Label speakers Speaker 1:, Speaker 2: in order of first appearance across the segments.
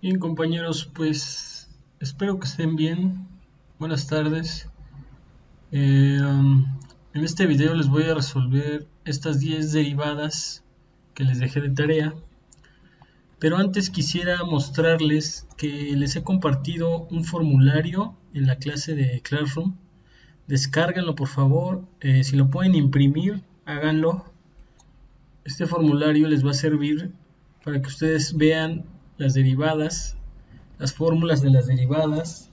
Speaker 1: Bien, compañeros, pues espero que estén bien. Buenas tardes. En este video les voy a resolver estas 10 derivadas que les dejé de tarea. Pero antes quisiera mostrarles que les he compartido un formulario en la clase de Classroom. Descárguenlo, por favor. Si lo pueden imprimir, háganlo. Este formulario les va a servir para que ustedes vean las derivadas, las fórmulas de las derivadas,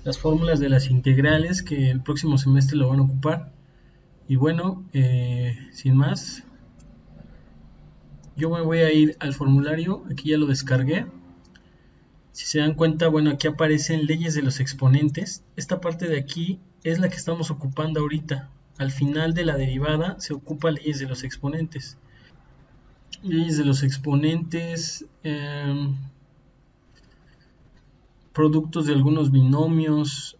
Speaker 1: las fórmulas de las integrales que el próximo semestre lo van a ocupar. Y bueno, sin más, yo me voy a ir al formulario. Aquí ya lo descargué. Si se dan cuenta, bueno, aquí aparecen leyes de los exponentes. Esta parte de aquí es la que estamos ocupando ahorita. Al final de la derivada se ocupa leyes de los exponentes. Leyes de los exponentes, productos de algunos binomios,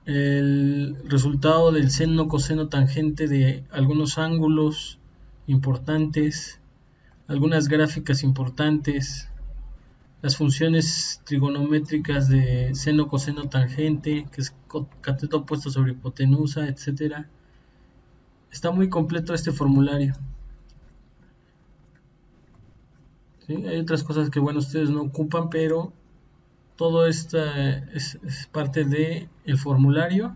Speaker 1: el resultado del seno, coseno, tangente de algunos ángulos importantes, algunas gráficas importantes, las funciones trigonométricas de seno, coseno, tangente, que es cateto opuesto sobre hipotenusa, etcétera. Está muy completo este formulario. ¿Sí? Hay otras cosas que, bueno, ustedes no ocupan, pero todo esto es parte del formulario.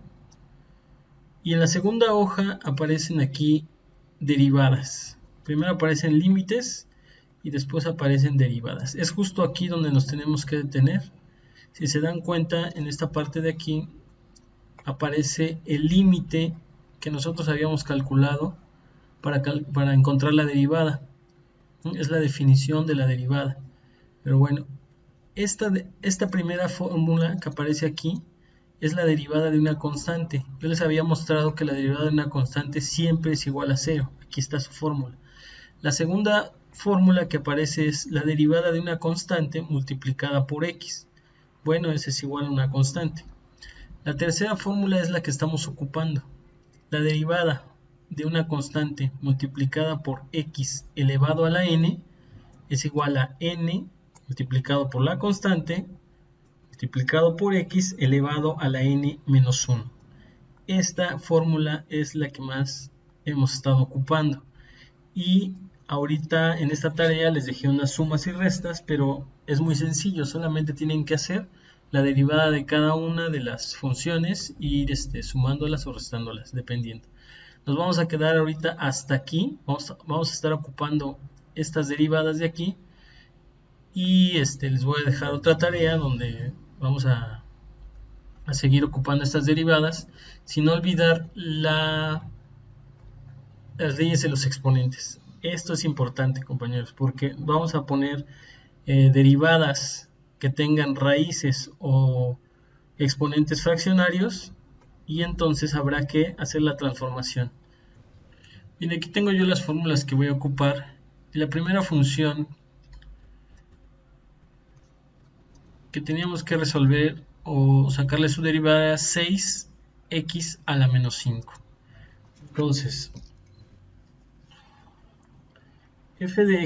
Speaker 1: Y en la segunda hoja aparecen aquí derivadas. Primero aparecen límites y después aparecen derivadas. Es justo aquí donde nos tenemos que detener. Si se dan cuenta, en esta parte de aquí aparece el límite que nosotros habíamos calculado para encontrar la derivada. Es la definición de la derivada. Pero bueno, esta primera fórmula que aparece aquí es la derivada de una constante. Yo les había mostrado que la derivada de una constante siempre es igual a 0. Aquí está su fórmula. La segunda fórmula que aparece es la derivada de una constante multiplicada por x. Bueno, esa es igual a una constante. La tercera fórmula es la que estamos ocupando. La derivada de una constante multiplicada por x elevado a la n es igual a n multiplicado por la constante multiplicado por x elevado a la n menos 1. Esta fórmula es la que más hemos estado ocupando. Y ahorita en esta tarea les dejé unas sumas y restas, pero es muy sencillo, solamente tienen que hacer la derivada de cada una de las funciones e ir sumándolas o restándolas, dependiendo. Nos vamos a quedar ahorita hasta aquí, vamos a estar ocupando estas derivadas de aquí. Y les voy a dejar otra tarea donde vamos a seguir ocupando estas derivadas, sin olvidar las leyes de los exponentes. Esto es importante, compañeros, porque vamos a poner derivadas que tengan raíces o exponentes fraccionarios, y entonces habrá que hacer la transformación. Bien, aquí tengo yo las fórmulas que voy a ocupar. La primera función que teníamos que resolver o sacarle su derivada era 6x a la menos 5. Entonces, f de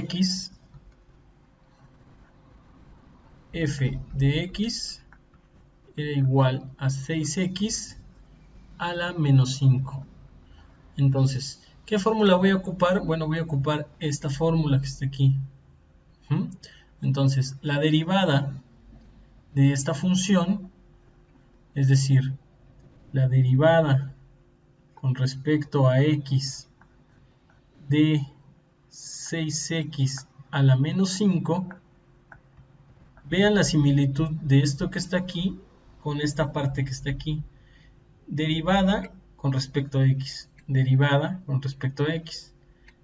Speaker 1: x era igual a 6x a la menos 5. Entonces, ¿qué fórmula voy a ocupar? Bueno, voy a ocupar esta fórmula que está aquí. Entonces, la derivada de esta función, es decir, la derivada con respecto a x de 6x a la menos 5, vean la similitud de esto que está aquí con esta parte que está aquí. Derivada con respecto a x, derivada con respecto a x.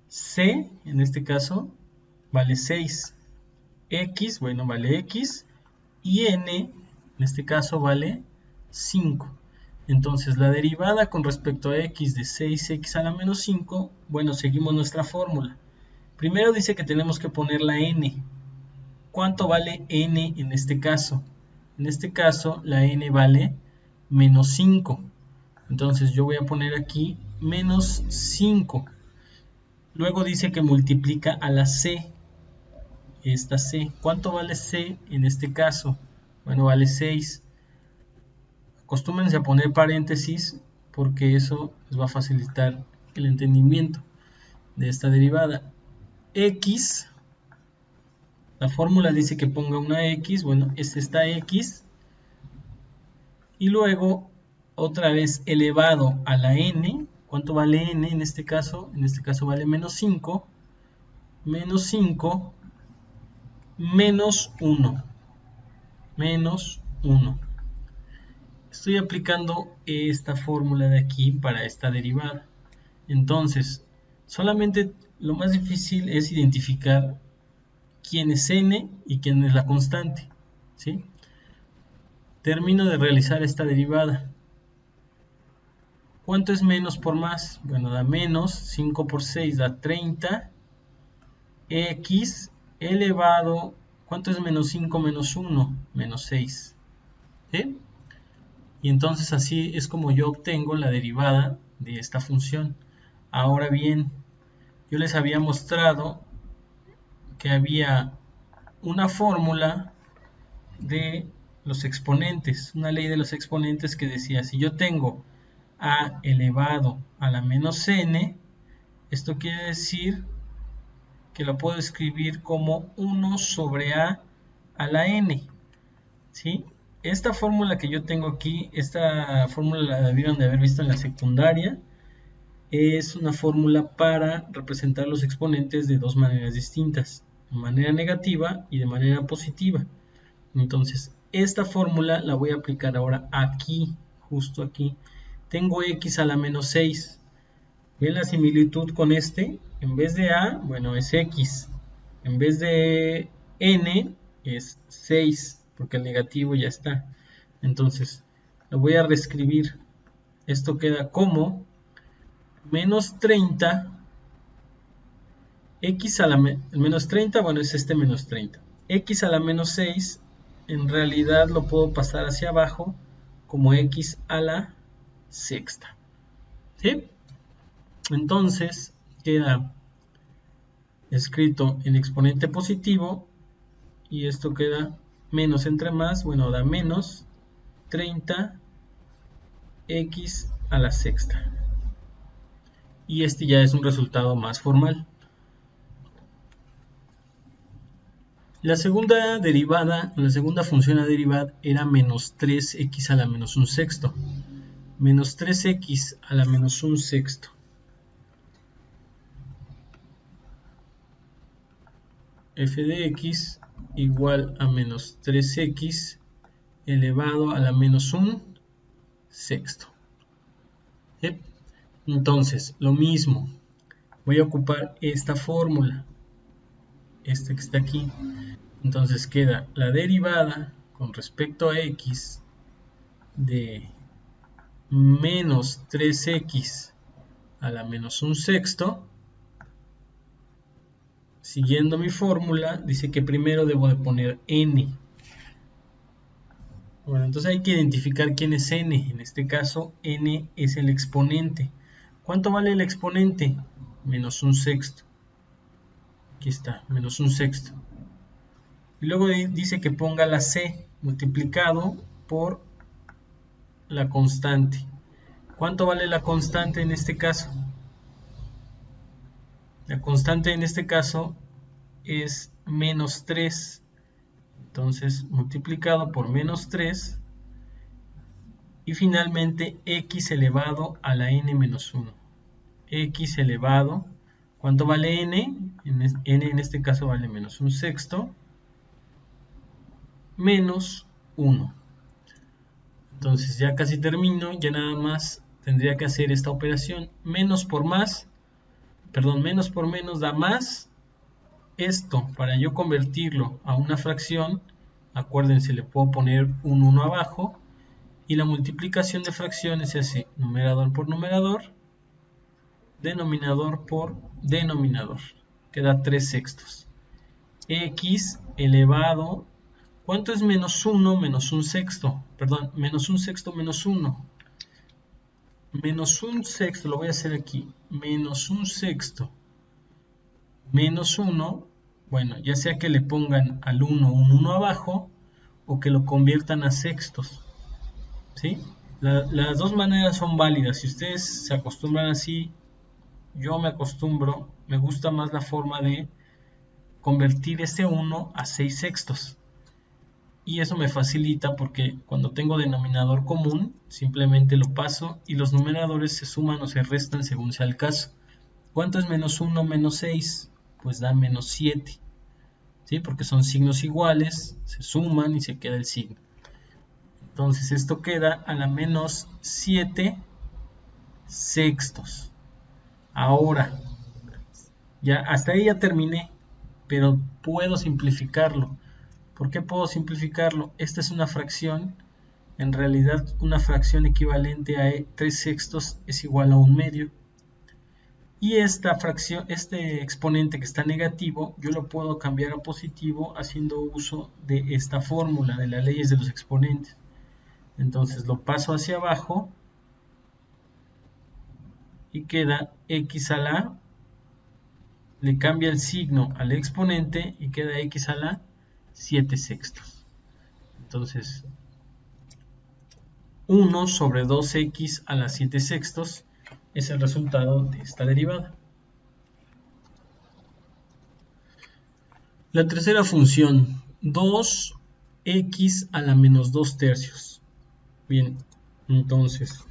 Speaker 1: C, en este caso, vale 6. X, bueno, vale x. Y n, en este caso, vale 5. Entonces, la derivada con respecto a x de 6x a la menos 5, bueno, seguimos nuestra fórmula. Primero dice que tenemos que poner la n. ¿Cuánto vale n en este caso? En este caso, la n vale menos 5. Entonces, yo voy a poner aquí menos 5. Luego dice que multiplica a la c, esta c. ¿Cuánto vale c en este caso? Bueno, vale 6. Acostúmbrense a poner paréntesis porque eso les va a facilitar el entendimiento de esta derivada. X, la fórmula dice que ponga una X, bueno, es esta X. Y luego, otra vez elevado a la n. ¿Cuánto vale n en este caso? En este caso vale menos 5. Menos 5 menos 1. Menos 1. Estoy aplicando esta fórmula de aquí para esta derivada. Entonces, solamente lo más difícil es identificar quién es n y quién es la constante, ¿sí? Termino de realizar esta derivada. ¿Cuánto es menos por más? Bueno, da menos, 5 por 6 da 30, x elevado, ¿cuánto es menos 5 menos 1? Menos 6, ¿sí? Y entonces así es como yo obtengo la derivada de esta función. Ahora bien, yo les había mostrado que había una fórmula de los exponentes, una ley de los exponentes que decía, si yo tengo a elevado a la menos n, esto quiere decir que lo puedo escribir como 1 sobre a la n, ¿sí? Esta fórmula que yo tengo aquí, esta fórmula la debieron de haber visto en la secundaria, es una fórmula para representar los exponentes de dos maneras distintas, de manera negativa y de manera positiva. Entonces, esta fórmula la voy a aplicar ahora aquí, justo aquí. Tengo x a la menos 6. ¿Ven la similitud con este? En vez de a, bueno, es x. En vez de n, es 6, porque el negativo ya está. Entonces, lo voy a reescribir. Esto queda como menos 30, x a la menos 30, bueno, es este menos 30. X a la menos 6, en realidad lo puedo pasar hacia abajo como x a la sexta, ¿sí? Entonces queda escrito en exponente positivo y esto queda menos entre más, bueno, da menos 30 x a la sexta. Y este ya es un resultado más formal. La segunda derivada, la segunda función a derivar era menos 3x a la menos un sexto. Menos 3x a la menos un sexto. F de x igual a menos 3x elevado a la menos un sexto. ¿Sí? Entonces, lo mismo. Voy a ocupar esta fórmula. Esta que está aquí. Entonces queda la derivada con respecto a x de menos 3x a la menos un sexto. Siguiendo mi fórmula, dice que primero debo de poner n. Bueno, entonces hay que identificar quién es n. En este caso, n es el exponente. ¿Cuánto vale el exponente? Menos un sexto. Aquí está, menos un sexto. Y luego dice que ponga la c multiplicado por la constante. ¿Cuánto vale la constante en este caso? La constante en este caso es menos 3. Entonces, multiplicado por menos 3. Y finalmente, x elevado a la n menos 1. X elevado, ¿cuánto vale n? N en este caso vale menos un sexto. Menos 1. Entonces ya casi termino, ya nada más tendría que hacer esta operación. Menos por más, perdón, menos por menos da más. Esto, para yo convertirlo a una fracción, acuérdense, le puedo poner un 1 abajo. Y la multiplicación de fracciones se hace numerador por numerador, denominador por denominador. Queda 3 sextos. X elevado, ¿cuánto es menos 1 menos un sexto? Perdón, menos un sexto menos 1. Menos un sexto, lo voy a hacer aquí. Menos un sexto menos 1, bueno, ya sea que le pongan al 1 un 1 abajo o que lo conviertan a sextos, ¿sí? Las dos maneras son válidas. Si ustedes se acostumbran así, yo me acostumbro, me gusta más la forma de convertir ese 1 a 6 sextos. Y eso me facilita porque cuando tengo denominador común, simplemente lo paso y los numeradores se suman o se restan según sea el caso. ¿Cuánto es menos 1 menos 6? Pues da menos 7, ¿sí? Porque son signos iguales, se suman y se queda el signo. Entonces esto queda a la menos 7 sextos. Ahora, ya hasta ahí ya terminé, pero puedo simplificarlo. ¿Por qué puedo simplificarlo? Esta es una fracción, en realidad una fracción equivalente a 3 sextos es igual a 1 medio. Y esta fracción, este exponente que está negativo, yo lo puedo cambiar a positivo haciendo uso de esta fórmula de las leyes de los exponentes. Entonces lo paso hacia abajo y queda x a la, le cambia el signo al exponente y queda x a la 7 sextos. Entonces 1 sobre 2x a la 7 sextos es el resultado de esta derivada. La tercera función, 2x a la menos 2 tercios. Bien, entonces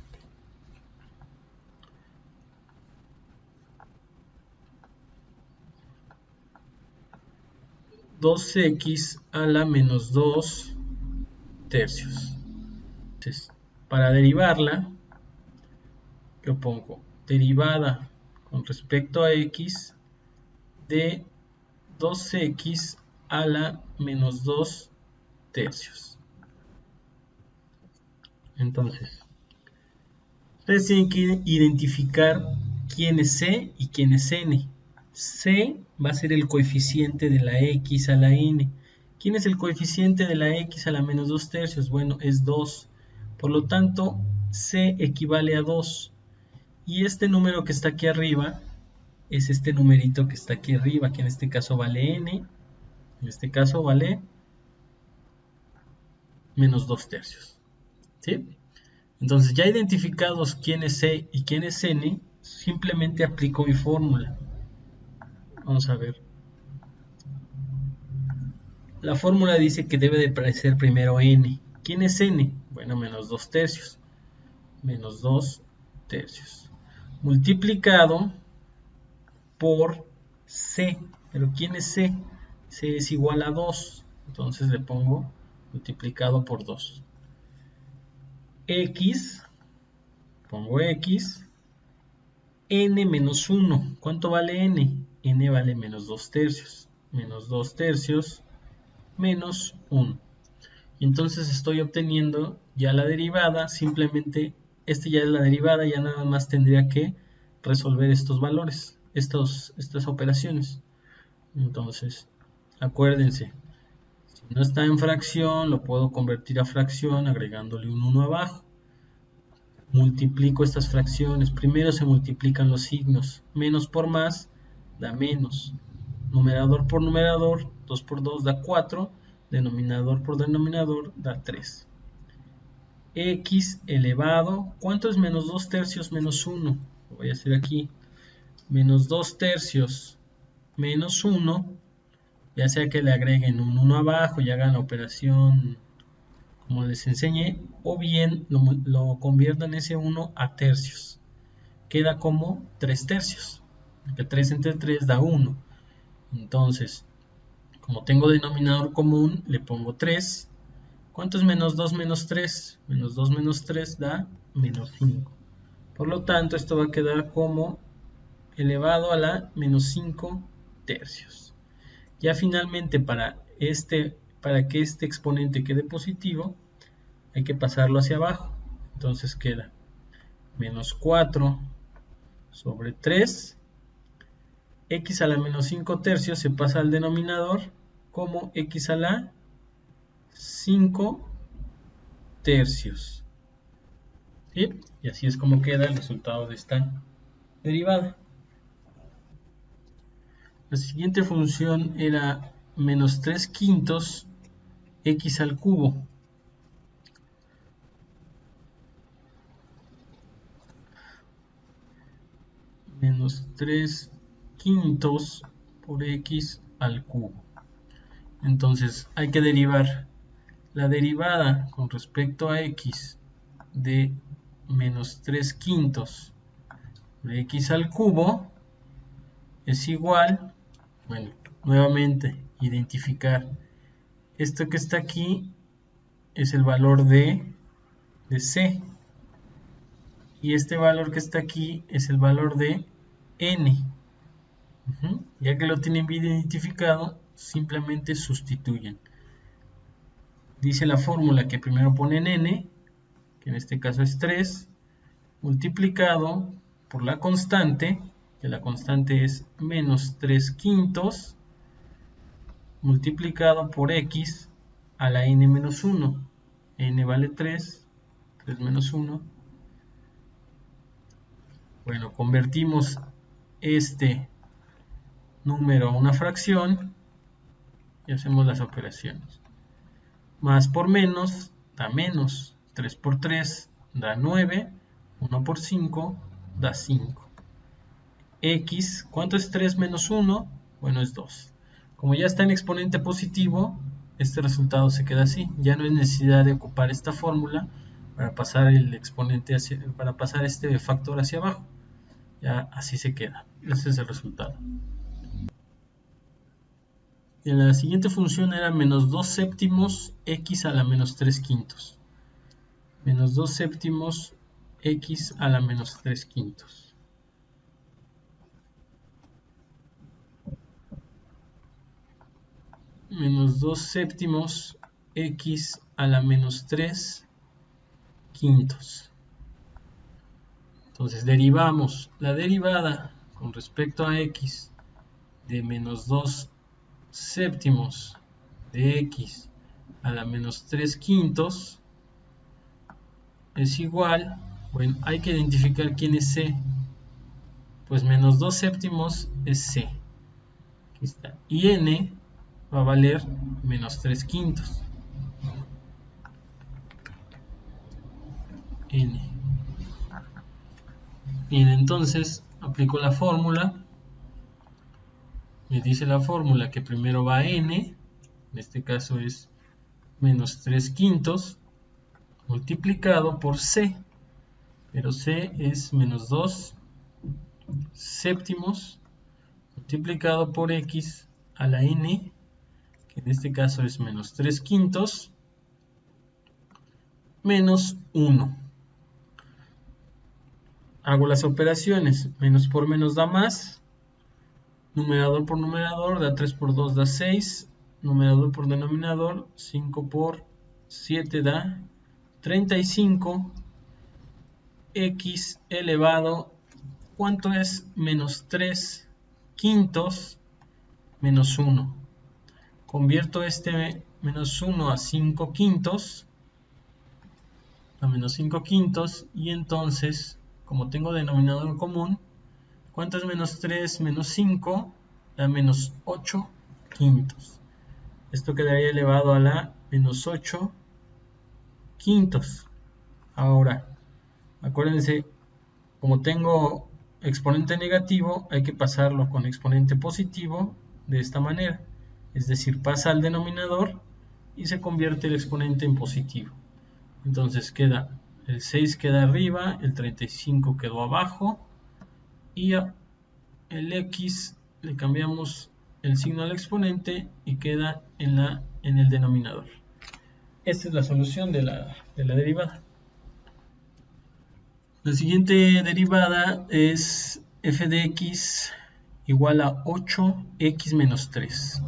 Speaker 1: 2x a la menos 2 tercios. Entonces, para derivarla, yo pongo derivada con respecto a x de 2x a la menos 2 tercios. Entonces, ustedes tienen que identificar quién es c y quién es n. C va a ser el coeficiente de la x a la n. ¿Quién es el coeficiente de la x a la menos 2 tercios? Bueno, es 2. Por lo tanto, c equivale a 2. Y este número que está aquí arriba es este numerito que está aquí arriba, que en este caso vale n. En este caso vale menos 2 tercios. ¿Sí? Entonces, ya identificados quién es c y quién es n, simplemente aplico mi fórmula. Vamos a ver. La fórmula dice que debe de aparecer primero n. ¿Quién es n? Bueno, menos 2 tercios. Menos 2 tercios. Multiplicado por c. ¿Pero quién es c? C es igual a 2. Entonces le pongo multiplicado por 2. X, pongo x. N menos 1. ¿Cuánto vale n? N vale menos 2 tercios. Menos 2 tercios menos 1. Y entonces estoy obteniendo ya la derivada. Simplemente, esta ya es la derivada. Ya nada más tendría que resolver estos valores, estas operaciones. Entonces, acuérdense, si no está en fracción, lo puedo convertir a fracción agregándole un 1 abajo. Multiplico estas fracciones. Primero se multiplican los signos. Menos por más da menos. Numerador por numerador, 2 por 2 da 4. Denominador por denominador da 3. X elevado. ¿Cuánto es menos 2 tercios menos 1? Lo voy a hacer aquí. Menos 2 tercios menos 1. Ya sea que le agreguen un 1 abajo y hagan la operación como les enseñé, o bien lo conviertan ese 1 a tercios. Queda como 3 tercios, porque 3 entre 3 da 1. Entonces, como tengo denominador común, le pongo 3. ¿Cuánto es menos 2 menos 3? Menos 2 menos 3 da menos 5. Por lo tanto, esto va a quedar como elevado a la menos 5 tercios. Ya finalmente para que este exponente quede positivo, hay que pasarlo hacia abajo. Entonces queda menos 4 sobre 3. X a la menos 5 tercios se pasa al denominador como x a la 5 tercios. ¿Sí? Y así es como queda el resultado de esta derivada. La siguiente función era menos 3 quintos x al cubo. Menos 3 quintos por x al cubo. Entonces hay que derivar la derivada con respecto a x de menos 3 quintos de x al cubo es igual, bueno, nuevamente identificar esto que está aquí es el valor de c, y este valor que está aquí es el valor de n. Ya que lo tienen bien identificado, simplemente sustituyen. Dice la fórmula que primero ponen n, que en este caso es 3, multiplicado por la constante, que la constante es menos 3 quintos, multiplicado por x a la n menos 1. N vale 3, 3 menos 1. Bueno, convertimos este número a una fracción y hacemos las operaciones. Más por menos da menos, 3 por 3 da 9, 1 por 5 da 5. X, ¿cuánto es 3 menos 1? Bueno, es 2. Como ya está en exponente positivo, este resultado se queda así. Ya no hay necesidad de ocupar esta fórmula para pasar el exponente para pasar este factor hacia abajo. Ya así se queda. Ese es el resultado. Y la siguiente función era menos 2 séptimos x a la menos 3 quintos. Menos 2 séptimos x a la menos 3 quintos. Menos 2 séptimos x a la menos 3 quintos. Entonces derivamos la derivada con respecto a x de menos 2 séptimos de x a la menos 3 quintos es igual, bueno, hay que identificar quién es c. Pues menos 2 séptimos es c. Aquí está. Y n va a valer menos 3 quintos. N. Bien, entonces aplico la fórmula. Me dice la fórmula que primero va n, en este caso es menos 3 quintos, multiplicado por c, pero c es menos 2 séptimos, multiplicado por x a la n, que en este caso es menos 3 quintos, menos 1. Hago las operaciones, menos por menos da más, numerador por numerador da 3 por 2 da 6, numerador por denominador, 5 por 7 da 35, x elevado, ¿cuánto es? Menos 3 quintos menos 1. Convierto este menos 1 a 5 quintos, a menos 5 quintos, y entonces, como tengo denominador común, ¿cuánto es menos 3 menos 5? Da menos 8 quintos. Esto quedaría elevado a la menos 8 quintos. Ahora, acuérdense, como tengo exponente negativo, hay que pasarlo con exponente positivo de esta manera. Es decir, pasa al denominador y se convierte el exponente en positivo. Entonces queda el 6 queda arriba, el 35 quedó abajo, y el x le cambiamos el signo al exponente y queda en el denominador. Esta es la solución de la derivada. La siguiente derivada es f de x igual a 8x menos 3.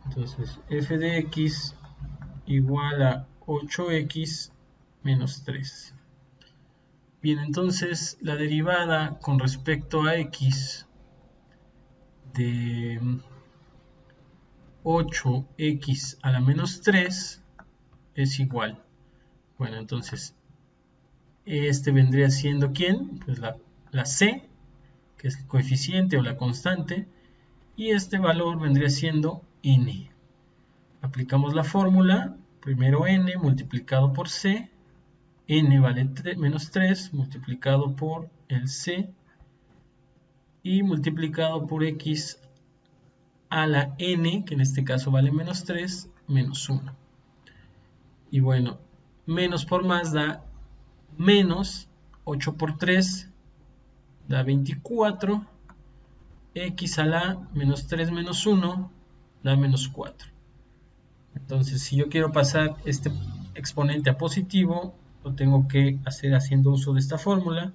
Speaker 1: Entonces f de x igual a 8x menos 3. Bien, entonces la derivada con respecto a x de 8x a la menos 3 es igual. Bueno, entonces Este vendría siendo ¿quién? Pues la c, que es el coeficiente o la constante, y este valor vendría siendo n. Aplicamos la fórmula, primero n multiplicado por c, n vale menos 3 multiplicado por el c y multiplicado por x a la n, que en este caso vale menos 3, menos 1. Y bueno, menos por más da menos 8 por 3 da 24, x a la menos 3 menos 1 da menos 4. Entonces, si yo quiero pasar este exponente a positivo, lo tengo que hacer haciendo uso de esta fórmula.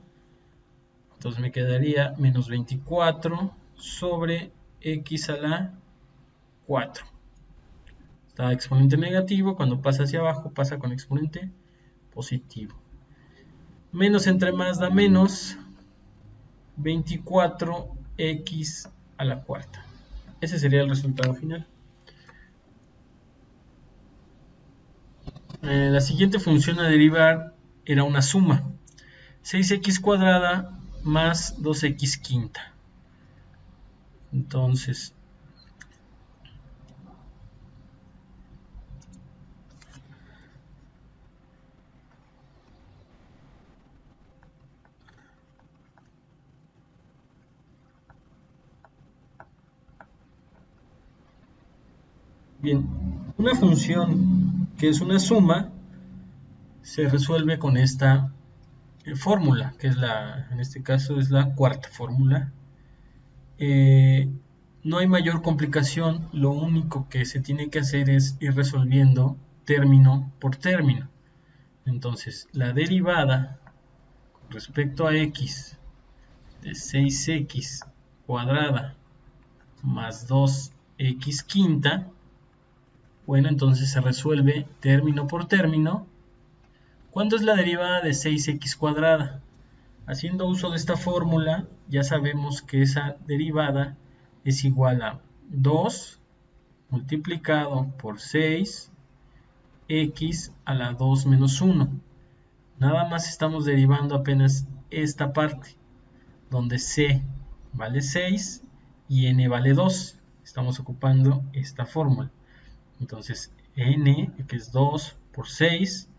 Speaker 1: Entonces me quedaría menos 24 sobre x a la 4. Está exponente negativo, cuando pasa hacia abajo pasa con exponente positivo. Menos entre más da menos 24x a la cuarta. Ese sería el resultado final. La siguiente función a derivar era una suma. 6x cuadrada más 2x quinta. Entonces, bien, una función que es una suma se resuelve con esta fórmula, que es en este caso es la cuarta fórmula. No hay mayor complicación, lo único que se tiene que hacer es ir resolviendo término por término. Entonces, la derivada con respecto a x de 6x cuadrada más 2x quinta, bueno, entonces se resuelve término por término. ¿Cuánto es la derivada de 6x cuadrada? Haciendo uso de esta fórmula, ya sabemos que esa derivada es igual a 2 multiplicado por 6 x a la 2 menos 1. Nada más estamos derivando apenas esta parte, donde c vale 6 y n vale 2. Estamos ocupando esta fórmula. Entonces, n, que es 2 por 6,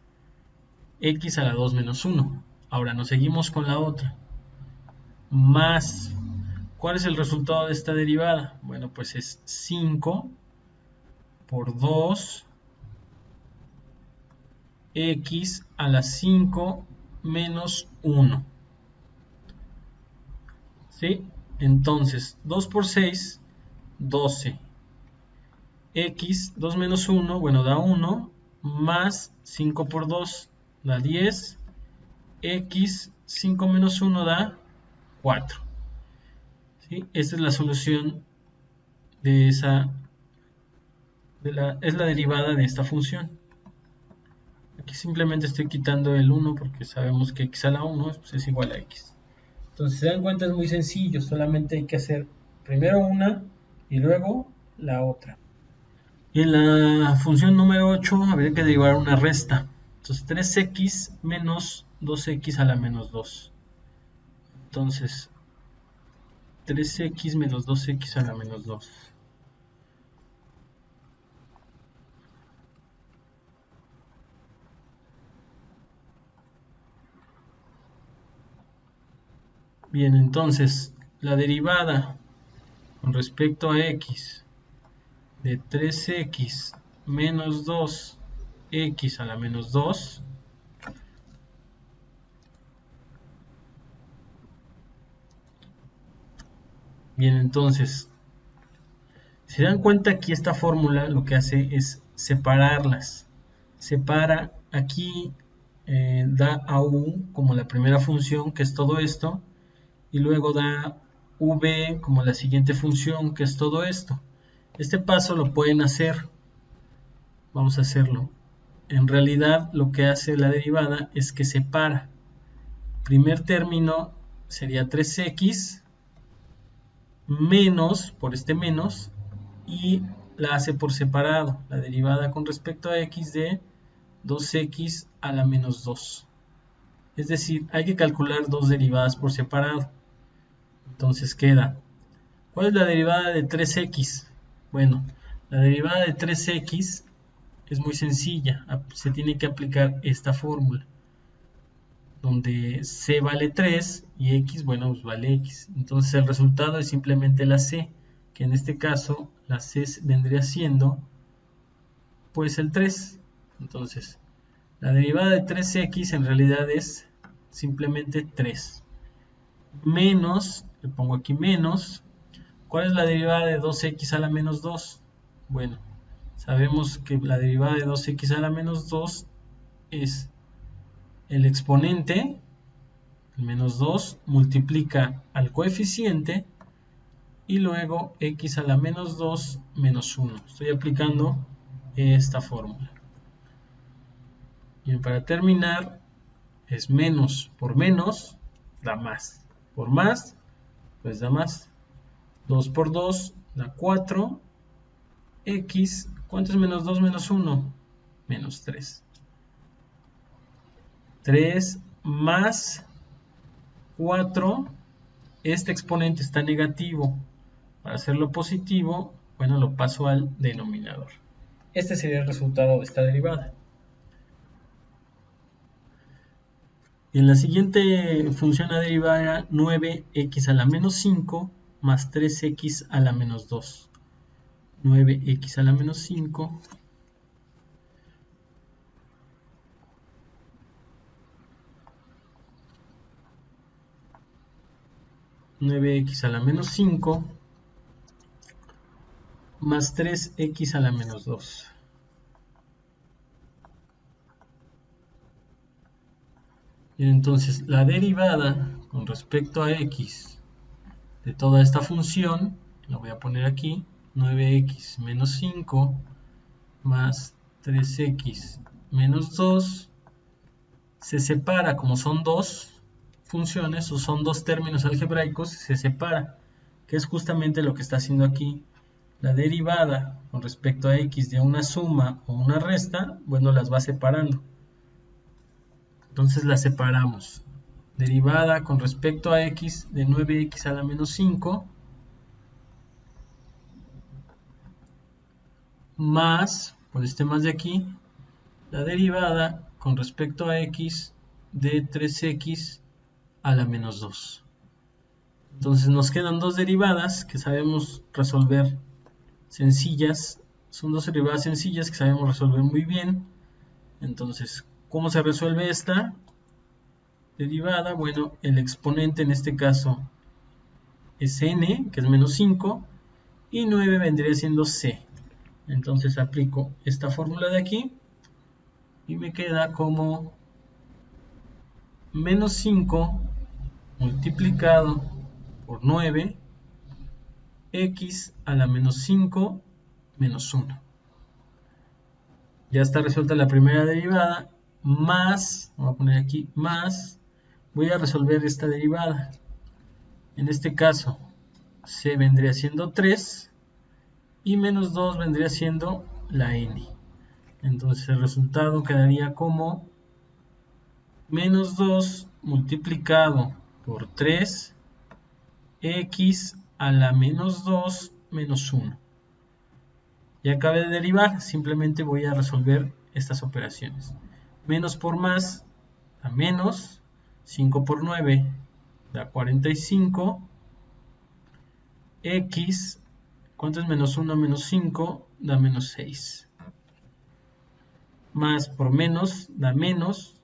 Speaker 1: x a la 2 menos 1. Ahora nos seguimos con la otra. Más, ¿cuál es el resultado de esta derivada? Bueno, pues es 5 por 2 x a la 5 menos 1. ¿Sí? Entonces, 2 por 6, 12. X, 2 menos 1, bueno, da 1, más 5 por 2 da 10. X, 5 menos 1 da 4. ¿Sí? Esta es la solución de esa, es la derivada de esta función. Aquí simplemente estoy quitando el 1 porque sabemos que x a la 1 pues, es igual a x. Entonces, se dan cuenta, es muy sencillo, solamente hay que hacer primero una y luego la otra. Y en la función número 8 habría que derivar una resta. Entonces 3x menos 2x a la menos 2. Entonces 3x menos 2x a la menos 2. Bien, entonces la derivada con respecto a x de 3x menos 2x a la menos 2 bien, entonces si dan cuenta, aquí esta fórmula lo que hace es separarlas. Separa aquí, da a u como la primera función, que es todo esto, y luego da v como la siguiente función, que es todo esto. Este paso lo pueden hacer. Vamos a hacerlo. En realidad lo que hace la derivada es que separa. Primer término sería 3x menos, por este menos, y la hace por separado, la derivada con respecto a x de 2x a la menos 2. Es decir, hay que calcular dos derivadas por separado. Entonces queda, ¿cuál es la derivada de 3x? Bueno, la derivada de 3x es muy sencilla, se tiene que aplicar esta fórmula, donde c vale 3 y x, bueno, pues vale x. Entonces el resultado es simplemente la c, que en este caso la c vendría siendo pues el 3. Entonces la derivada de 3x en realidad es simplemente 3. Menos, le pongo aquí menos, ¿cuál es la derivada de 2x a la menos 2? Bueno, sabemos que la derivada de 2x a la menos 2 es el exponente, el menos 2, multiplica al coeficiente y luego x a la menos 2 menos 1. Estoy aplicando esta fórmula. Y para terminar, es menos por menos da más. Por más, pues da más. 2 por 2 da 4. X, ¿cuánto es menos 2 menos 1? Menos 3. 3 más 4. Este exponente está negativo. Para hacerlo positivo, bueno, lo paso al denominador. Este sería el resultado de esta derivada. Y en la siguiente función a derivar era 9x a la menos 5 más 3x a la menos 2. 9x a la menos 5 9x a la menos 5 más 3x a la menos 2. Y entonces la derivada con respecto a x de toda esta función, la voy a poner aquí, 9x menos 5 más 3x menos 2, se separa, como son dos funciones o son dos términos algebraicos, se separa, que es justamente lo que está haciendo aquí. La derivada con respecto a x de una suma o una resta, bueno, las va separando. Entonces las separamos. Derivada con respecto a x de 9x a la menos 5 más, por este más de aquí, la derivada con respecto a x de 3x a la menos 2. Entonces nos quedan dos derivadas que sabemos resolver sencillas. Son dos derivadas sencillas que sabemos resolver muy bien. Entonces, ¿cómo se resuelve esta derivada? Bueno, el exponente en este caso es n, que es menos 5, y 9 vendría siendo c. Entonces aplico esta fórmula de aquí y me queda como menos 5 multiplicado por 9, x a la menos 5 menos 1. Ya está resuelta la primera derivada, más, voy a poner aquí, más, voy a resolver esta derivada. En este caso, c vendría siendo 3 y menos 2 vendría siendo la n. Entonces el resultado quedaría como menos 2 multiplicado por 3, x a la menos 2 menos 1. Ya acabé de derivar, simplemente voy a resolver estas operaciones. Menos por más da menos, 5 por 9 da 45, x, ¿cuánto es menos 1 menos 5? Da menos 6. Más por menos da menos,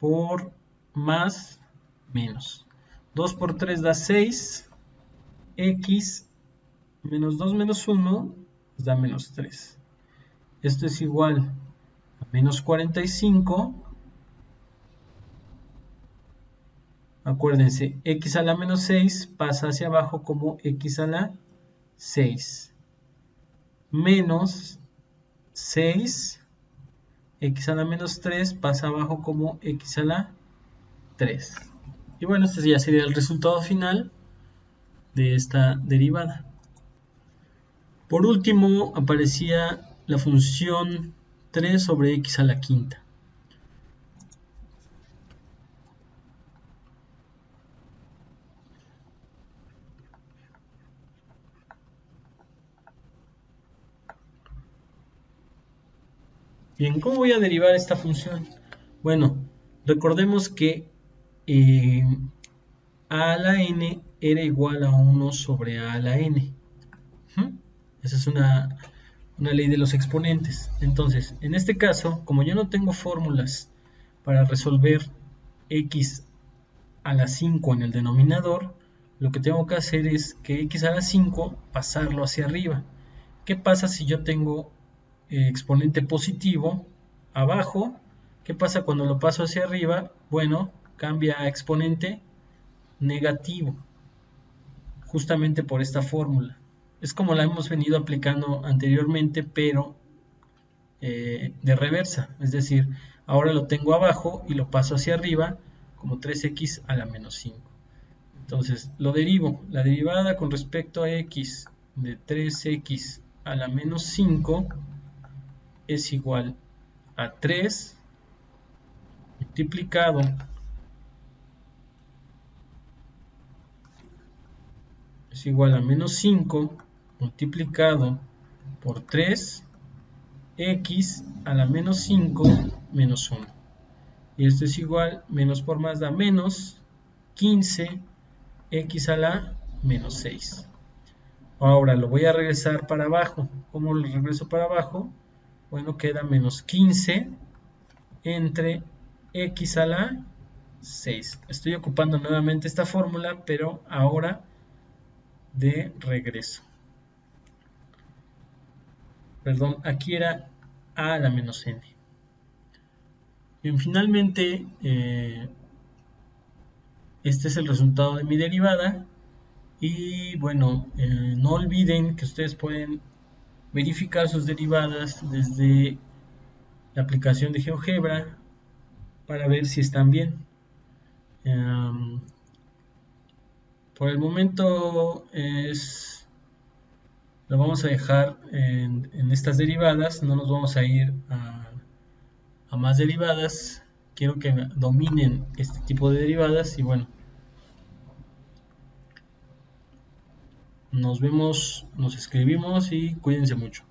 Speaker 1: por más menos. 2 por 3 da 6, x menos 2 menos 1 da menos 3. Esto es igual a menos 45. Acuérdense, x a la menos 6 pasa hacia abajo como x a la 6. Menos 6, x a la menos 3 pasa abajo como x a la 3. Y bueno, este ya sería el resultado final de esta derivada. Por último, aparecía la función 3 sobre x a la quinta. Bien, ¿cómo voy a derivar esta función? Bueno, recordemos que a a la n era igual a 1 sobre a la n. Esa es una ley de los exponentes. Entonces, en este caso, como yo no tengo fórmulas para resolver x a la 5 en el denominador, lo que tengo que hacer es que x a la 5 pasarlo hacia arriba. ¿Qué pasa si yo tengo exponente positivo abajo? ¿Qué pasa cuando lo paso hacia arriba? Bueno, cambia a exponente negativo, justamente por esta fórmula. Es como la hemos venido aplicando anteriormente, pero de reversa, es decir, ahora lo tengo abajo y lo paso hacia arriba como 3x a la menos 5. Entonces lo derivo, la derivada con respecto a x de 3x a la menos 5 es igual a 3 multiplicado es igual a menos 5 multiplicado por 3 x a la menos 5 menos 1. Y esto es igual, menos por más da menos 15 x a la menos 6. Ahora lo voy a regresar para abajo. ¿Cómo lo regreso para abajo? Bueno, queda menos 15 entre x a la 6. Estoy ocupando nuevamente esta fórmula, pero ahora de regreso. Perdón, aquí era a la menos n. Bien, finalmente, este es el resultado de mi derivada. Y bueno, no olviden que ustedes pueden verificar sus derivadas desde la aplicación de GeoGebra para ver si están bien. Por el momento lo vamos a dejar en estas derivadas, no nos vamos a ir a más derivadas. Quiero que dominen este tipo de derivadas y bueno, nos vemos, nos escribimos y cuídense mucho.